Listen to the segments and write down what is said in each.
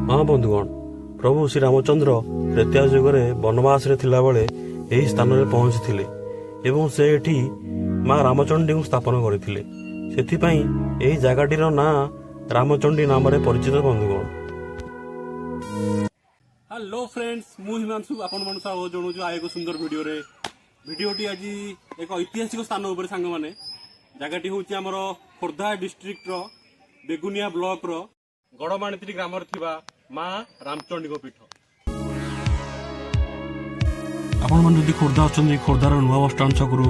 हाँ बंधुगण, प्रभु श्री रामचंद्र त्रेता युगरे बनवास थिलाबेले ଏହି ସ୍ଥାନରେ ପହଞ୍ଚିଥିଲେ ଏବଂ ସେ ଏଠି ମା ରାମଚଣ୍ଡୀଙ୍କୁ ସ୍ଥାପନ କରିଥିଲେ। ସେଥିପାଇଁ ଏହି ଜାଗାଟିର ନାଁ ରାମଚଣ୍ଡୀ ନାମରେ ପରିଚିତ। ବନ୍ଧୁଗଣ, हेलो फ्रेंड्स, मु हिमांशु आपण मन स्वागत जणाऊँ आ एक सुंदर भिडियोटी आज एक ऐतिहासिक स्थान उपर सांग माने जगहटी हूँ आमर खोर्धा डिस्ट्रिक्ट बेगुनिया ब्लॉक रो गड़माणित्री ग्राम माँ रामचंडी पीठ। आपण मन जदि खोर्धा अच्छा खोर्धार नुआ बस स्टाण छकरू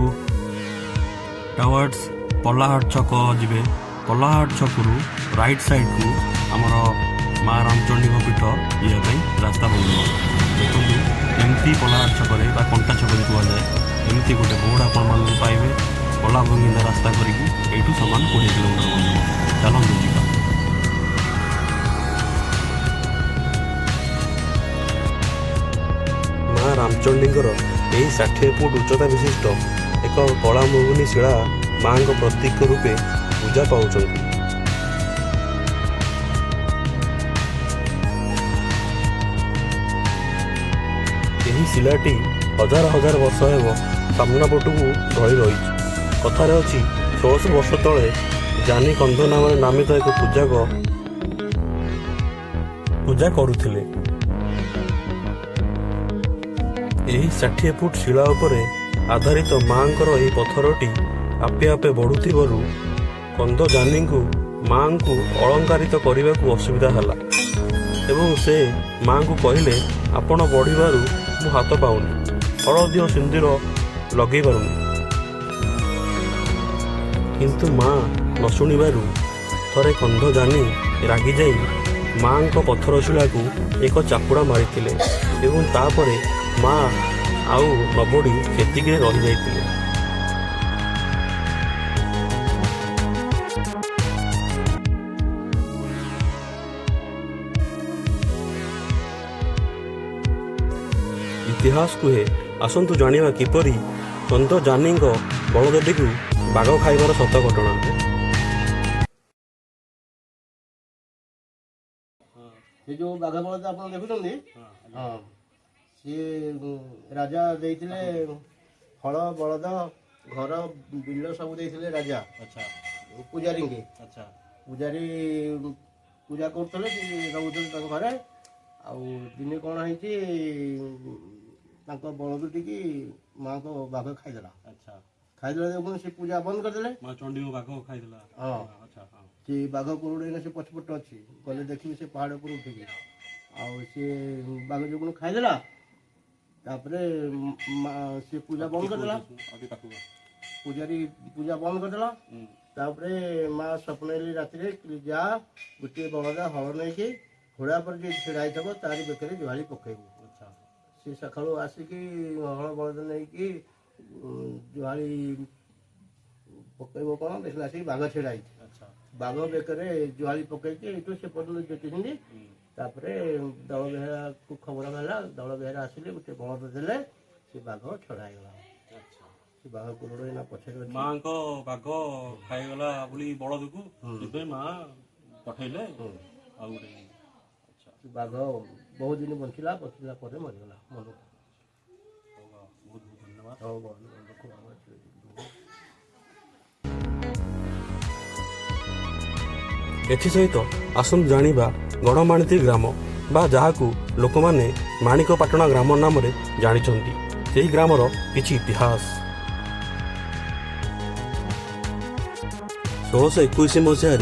टावर्ड्स पल्लाहाट छक जी पल्लाहाट छकरू राइट साइड को आमर माँ रामचंडी पीठ ये रास्ता बन देखो एमती पल्लाहाट छकरे कंटा छक कहुए एमती गोटे बोर्ड आपण पाइबे पल्ला भंगिंदा रास्ता करूँ सामान 20 किलोमीटर चलते जी। माँ रामचंडीଙ୍କର ଏହି 60 फुट उच्चता विशिष्ट एक कला मुगुनी शिला माँ प्रतीक रूपे पूजा पाउछन्ति। ଏହି ଶିଳାଟି हजार हजार वर्ष ହେବ ସାମ୍ନା ପଟକୁ ଢଳି ରହିଛି। କଥାରେ ଅଛି 1600 ବର୍ଷ ତଳେ ଜାନି କନ୍ଧ ନାମରେ ନାମିତ ଏକ ପୂଜା କରୁଥିଲେ। ଏହି 60 ଫୁଟ ଶିଳା ଉପରେ ଆଧାରିତ ମାଙ୍କର ଏହି ପଥରଟି ଆପେ ଆପେ ବଢୁଥିବାରୁ କନ୍ଧ ଜାନିଙ୍କୁ ମାଙ୍କୁ ଅଳଙ୍କାରିତ କରିବାକୁ ଅସୁବିଧା ହେଲା ଏବଂ ସେ ମାଙ୍କୁ କହିଲେ, ଆପଣ ବଢିବାରୁ ମୁଁ ହାତ ପାଉନି, ହଳଦୀ ଓ ସିନ୍ଦୁର ଲଗେଇ ପାରୁନି। କିନ୍ତୁ ମା ନ ଶୁଣିବାରୁ ଥରେ କନ୍ଧ ଜାନି ରାଗିଯାଇ ମାଙ୍କ ପଥର ଶିଳାକୁ ଏକ ଚାପୁଡ଼ା ମାରିଥିଲେ ଏବଂ ତାପରେ ମା ଆଉ ନବଡ଼ି ସେତିକିରେ ରହିଯାଇଥିଲେ। ଇତିହାସ କୁହେ, ଆସନ୍ତୁ ଜାଣିବା କିପରି କନ୍ଧ ଜାନିଙ୍କ ବଳଦଟିକୁ ବାଘ ଖାଇବାର ସତ ଘଟଣା। ये जो बाघ बलद आप देखुं हाँ सी राजा देइथिले हल बलद घर बिल सब देइथिले राजा। अच्छा पूजारी के अच्छा पूजारी पूजा करथले रोउथले घरे आउ दिने कौन है बलद टी माँ को बाघ खाईदेला। अच्छा खाईदेला देखो से पूजा बंद करदे माँ चंडी को बाघ खाईदेला। हाँ अच्छा से बाघ कुरुड़े से पछपट अच्छी गले देखिए से पहाड़ पर उठिक सी बाघ जो खाईदेला तापरे से पूजा बंद करदेला। पूजारी पूजा बंद करदेला तापरे माँ स्वप्न राति जा गोटे बलद हल नहीं घोड़ा पर जो ढड़ा थो तारी बेकर जुआली पकेबू। अच्छा सी सका आसिकी हल बलद नहीं कि जुआली पकेब कौन देखला से बाघ छेड़ा। अच्छा बाघ बेकरे जुआली पकईकि से पर्यटन जोटिंट तापर दल बेहरा को खबर है दल बेहरा आसिले गोटे बलद देले से बाघ छड़ाईगला। से बाघ कुरुड़ पछे माँ को बाघ खाईगला बोली बलद को माँ पठेले बाघ बहुत दिन बंचला बचला मरीगला। मन बहुत धन्यवाद। एसत आसतु जानिबा गड़माणित्री ग्राम बा जहाकू लोक माने माणिकपाटଣା ग्राम नाम जानिछंती सेही ग्रामर किछि इतिहास। 1621 मसीह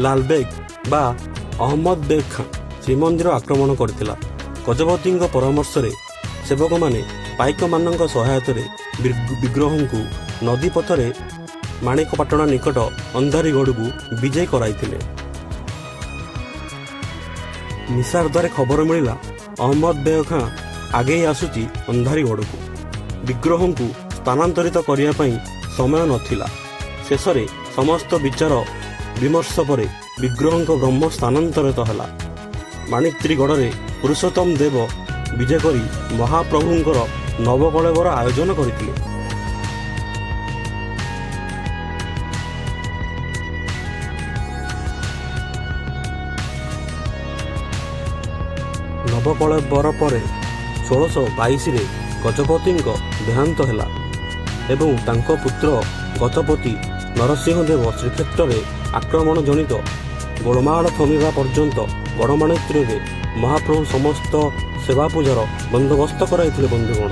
लालबेग बा अहमद बेग खां श्रीमंदिर आक्रमण करथिला। गजपति परामर्श सेवक माने पाइक मानक सहायता विग्रह को नदी पथरे माणिकपाटଣା निकट अंधारीगढ़ को विजय कराइथिले। निशारदारे खबर मिला अहमद बेग खां आगे आसुची अंधारीगढ़ को विग्रह को स्थानांतरित करने समय नथिला। शेषरे समस्त विचार विमर्श पर विग्रह ब्रह्म स्थानांतरित है। माणिकत्रीगढ़ पुरुषोत्तम देव विजय करी महाप्रभुंकर नवकलेवर आयोजन करथिले। ନବକଳେବର ପରେ 1622ରେ ଗଜପତିଙ୍କ ଦେହାନ୍ତ ହେଲା ଏବଂ ତାଙ୍କ ପୁତ୍ର ଗଜପତି ନରସିଂହ ଦେବ ଶ୍ରୀକ୍ଷେତ୍ରରେ ଆକ୍ରମଣ ଜନିତ ଗୋଳମାଳ ଥମିବା ପର୍ଯ୍ୟନ୍ତ ଗଡ଼ମାଣିତ୍ରରେ ମହାପ୍ରଭୁ ସମସ୍ତ ସେବା ପୂଜାର ବନ୍ଦୋବସ୍ତ କରାଇଥିଲେ। ବନ୍ଧୁଗଣ,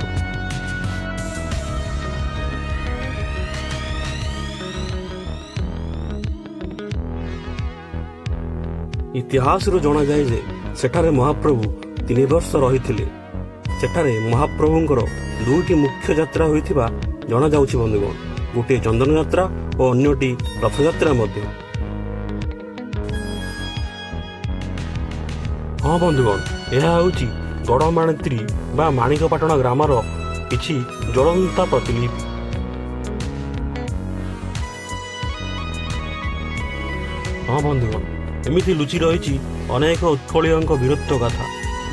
ଇତିହାସରୁ ଜଣାଯାଏ ଯେ ସେଠାରେ ମହାପ୍ରଭୁ 3 ବର୍ଷ ରହିଥିଲେ। ସେଠାରେ ମହାପ୍ରଭୁଙ୍କର 2ଟି ମୁଖ୍ୟ ଯାତ୍ରା ହୋଇଥିବା ଜଣାଯାଉଛି। ବନ୍ଧୁଗଣ, ଗୋଟିଏ ଚନ୍ଦନ ଯାତ୍ରା ଓ ଅନ୍ୟଟି ରଥଯାତ୍ରା ମଧ୍ୟ। ହଁ ବନ୍ଧୁଗଣ, ଏହା ହେଉଛି ଗଡ଼ମାଣିତ୍ରୀ ବା ମାଣିକପାଟଣା ଗ୍ରାମର କିଛି ଜ୍ୱଳନ୍ତା ପ୍ରତିଲିପି। ହଁ ବନ୍ଧୁଗଣ, ଏମିତି ଲୁଚି ରହିଛି ଅନେକ ଉତ୍କଳୀୟଙ୍କ ବୀରତ୍ୱ ଗାଥା,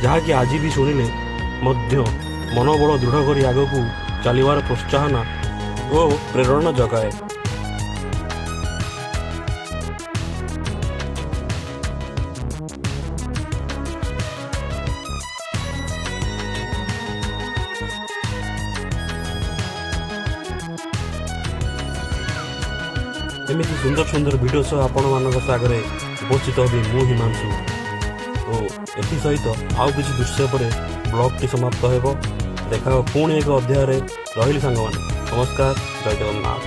ଯାହାକି ଆଜି ବି ଶୁଣିଲେ ମଧ୍ୟ ମନୋବଳ ଦୃଢ଼ କରି ଆଗକୁ ଚାଲିବାର ପ୍ରୋତ୍ସାହନ ଓ ପ୍ରେରଣା ଯୋଗାଏ। ଏମିତି ସୁନ୍ଦର ସୁନ୍ଦର ଭିଡ଼ିଓ ସହ ଆପଣମାନଙ୍କ ସାଗରେ ଉପସ୍ଥିତ ହେବି ମୁଁ ହିମାଂଶୁ। ଓ ଏଥିସହିତ ଆଉ କିଛି ଦୃଶ୍ୟ ପରେ ବ୍ଲଗ୍ଟି ସମାପ୍ତ ହେବ। ଦେଖା ପୁଣି ଏକ ଅଧ୍ୟାୟରେ। ରହିଲି ସାଙ୍ଗମାନେ, ନମସ୍କାର, ଜୟ ଜଗନ୍ନାଥ।